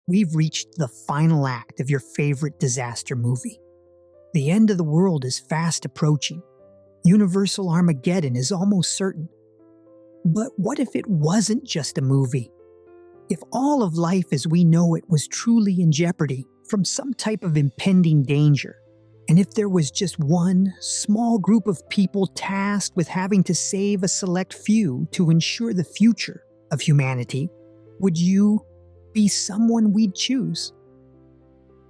We've reached the final act of your favorite disaster movie. The end of the world is fast approaching. Universal Armageddon is almost certain. But what if it wasn't just a movie? If all of life as we know it was truly in jeopardy from some type of impending danger, and if there was just one small group of people tasked with having to save a select few to ensure the future of humanity, would you be someone we'd choose?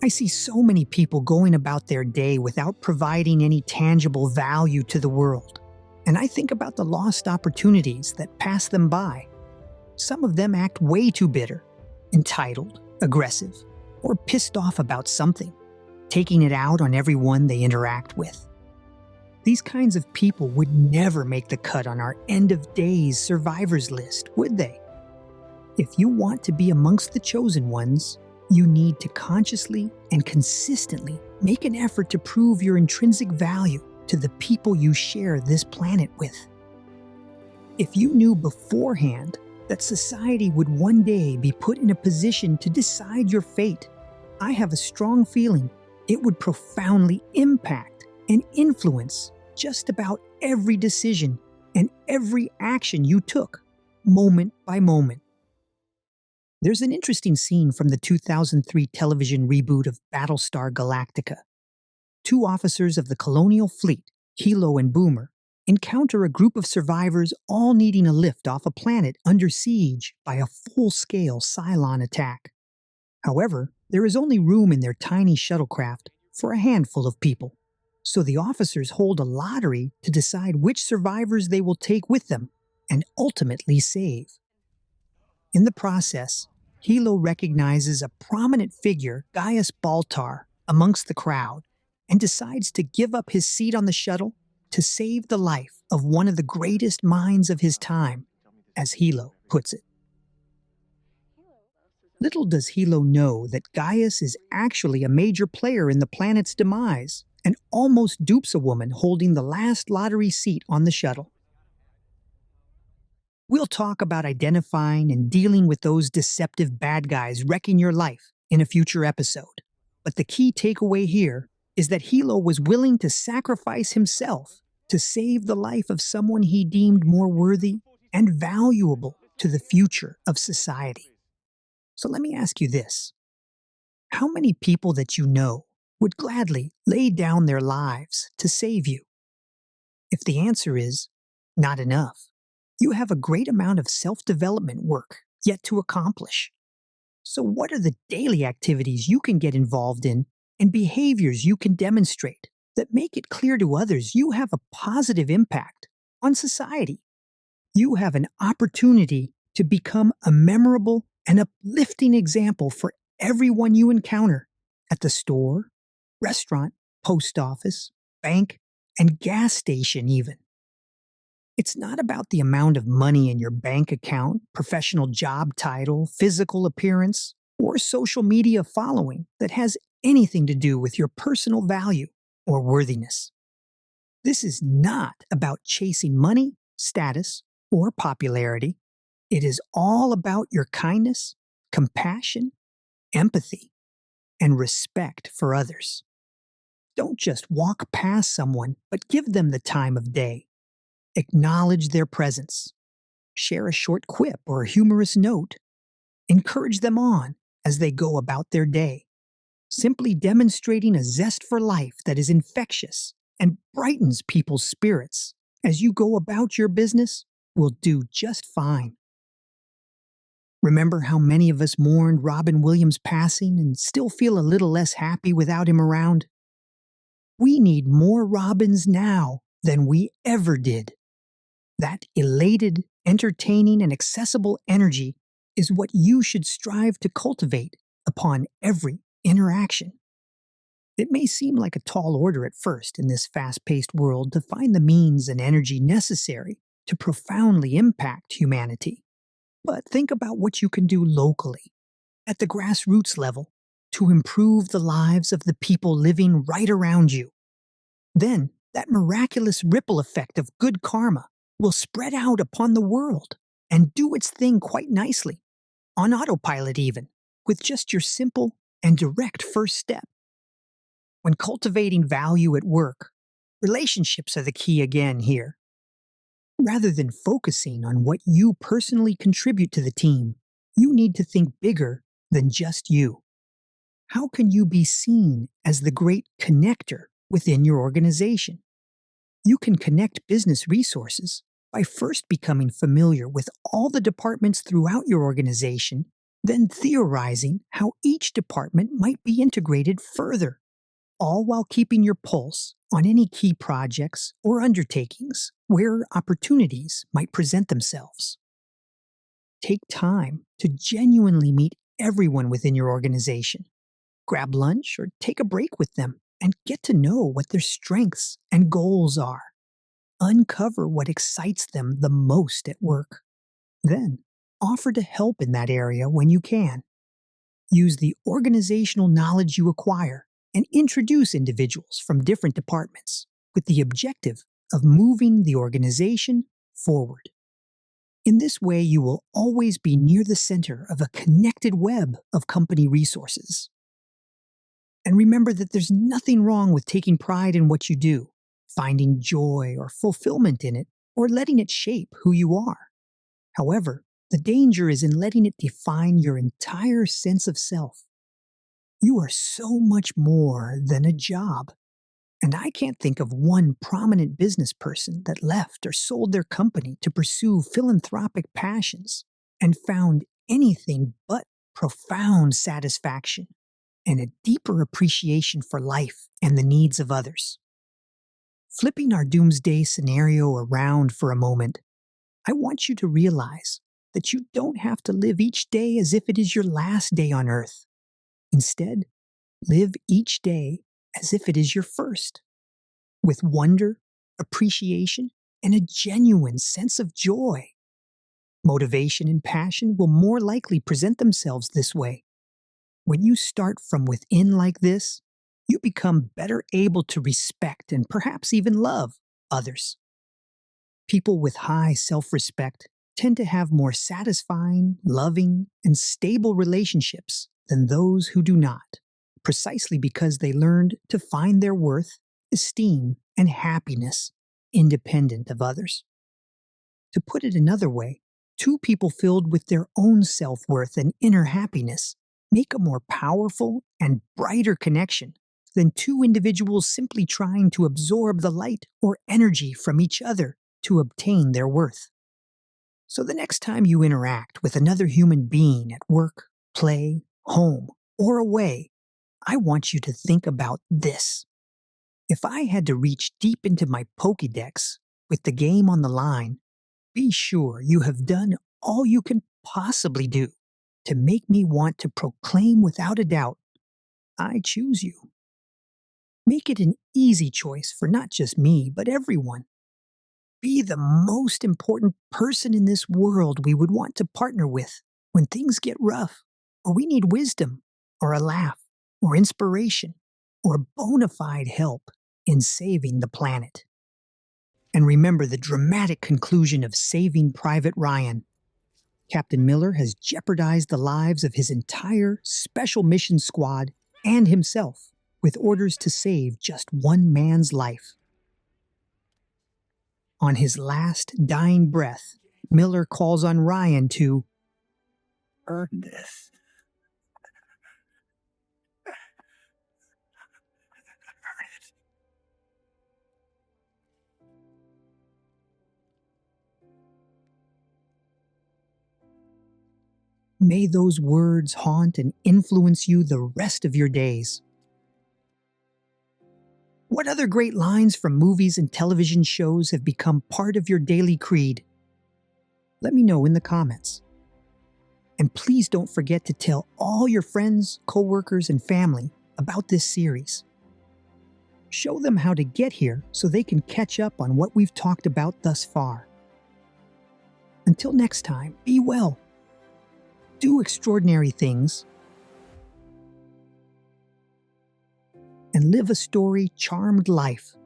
I see so many people going about their day without providing any tangible value to the world, and I think about the lost opportunities that pass them by. Some of them act way too bitter, entitled, aggressive, or pissed off about something, taking it out on everyone they interact with. These kinds of people would never make the cut on our end-of-days survivors list, would they? If you want to be amongst the chosen ones, you need to consciously and consistently make an effort to prove your intrinsic value to the people you share this planet with. If you knew beforehand that society would one day be put in a position to decide your fate, I have a strong feeling it would profoundly impact and influence just about every decision and every action you took, moment by moment. There's an interesting scene from the 2003 television reboot of Battlestar Galactica. Two officers of the colonial fleet, Helo and Boomer, encounter a group of survivors all needing a lift off a planet under siege by a full-scale Cylon attack. However, there is only room in their tiny shuttlecraft for a handful of people, so the officers hold a lottery to decide which survivors they will take with them and ultimately save. In the process, Helo recognizes a prominent figure, Gaius Baltar, amongst the crowd, and decides to give up his seat on the shuttle to save the life of one of the greatest minds of his time, as Helo puts it. Little does Helo know that Gaius is actually a major player in the planet's demise and almost dupes a woman holding the last lottery seat on the shuttle. We'll talk about identifying and dealing with those deceptive bad guys wrecking your life in a future episode. But the key takeaway here is that Helo was willing to sacrifice himself to save the life of someone he deemed more worthy and valuable to the future of society. So let me ask you this. How many people that you know would gladly lay down their lives to save you? If the answer is not enough, you have a great amount of self-development work yet to accomplish. So what are the daily activities you can get involved in and behaviors you can demonstrate that make it clear to others you have a positive impact on society? You have an opportunity to become a memorable and uplifting example for everyone you encounter at the store, restaurant, post office, bank, and gas station even. It's not about the amount of money in your bank account, professional job title, physical appearance, or social media following that has anything to do with your personal value or worthiness. This is not about chasing money, status, or popularity. It is all about your kindness, compassion, empathy, and respect for others. Don't just walk past someone, but give them the time of day. Acknowledge their presence. Share a short quip or a humorous note. Encourage them on as they go about their day. Simply demonstrating a zest for life that is infectious and brightens people's spirits as you go about your business will do just fine. Remember how many of us mourned Robin Williams' passing and still feel a little less happy without him around? We need more Robins now than we ever did. That elated, entertaining, and accessible energy is what you should strive to cultivate upon every interaction. It may seem like a tall order at first in this fast-paced world to find the means and energy necessary to profoundly impact humanity. But think about what you can do locally, at the grassroots level, to improve the lives of the people living right around you. Then, that miraculous ripple effect of good karma will spread out upon the world and do its thing quite nicely, on autopilot even, with just your simple and direct first step. When cultivating value at work, relationships are the key again here. Rather than focusing on what you personally contribute to the team, you need to think bigger than just you. How can you be seen as the great connector within your organization? You can connect business resources by first becoming familiar with all the departments throughout your organization, then theorizing how each department might be integrated further, all while keeping your pulse on any key projects or undertakings where opportunities might present themselves. Take time to genuinely meet everyone within your organization. Grab lunch or take a break with them and get to know what their strengths and goals are. Uncover what excites them the most at work. Then, offer to help in that area when you can. Use the organizational knowledge you acquire and introduce individuals from different departments with the objective of moving the organization forward. In this way, you will always be near the center of a connected web of company resources. And remember that there's nothing wrong with taking pride in what you do, finding joy or fulfillment in it, or letting it shape who you are. However, the danger is in letting it define your entire sense of self. You are so much more than a job. And I can't think of one prominent business person that left or sold their company to pursue philanthropic passions and found anything but profound satisfaction and a deeper appreciation for life and the needs of others. Flipping our doomsday scenario around for a moment, I want you to realize that you don't have to live each day as if it is your last day on Earth. Instead, live each day as if it is your first, with wonder, appreciation, and a genuine sense of joy. Motivation and passion will more likely present themselves this way. When you start from within like this, you become better able to respect and perhaps even love others. People with high self-respect tend to have more satisfying, loving, and stable relationships than those who do not, precisely because they learned to find their worth, esteem, and happiness independent of others. To put it another way, two people filled with their own self-worth and inner happiness make a more powerful and brighter connection than two individuals simply trying to absorb the light or energy from each other to obtain their worth. So the next time you interact with another human being at work, play, home, or away, I want you to think about this. If I had to reach deep into my Pokédex with the game on the line, be sure you have done all you can possibly do to make me want to proclaim without a doubt, I choose you. Make it an easy choice for not just me, but everyone. Be the most important person in this world we would want to partner with when things get rough, or we need wisdom, or a laugh, or inspiration, or bona fide help in saving the planet. And remember the dramatic conclusion of Saving Private Ryan. Captain Miller has jeopardized the lives of his entire Special Mission Squad and himself with orders to save just one man's life. On his last dying breath, Miller calls on Ryan to earn this. Earn it. May those words haunt and influence you the rest of your days. What other great lines from movies and television shows have become part of your daily creed? Let me know in the comments. And please don't forget to tell all your friends, coworkers, and family about this series. Show them how to get here so they can catch up on what we've talked about thus far. Until next time, be well. Do extraordinary things. And live a story-charmed life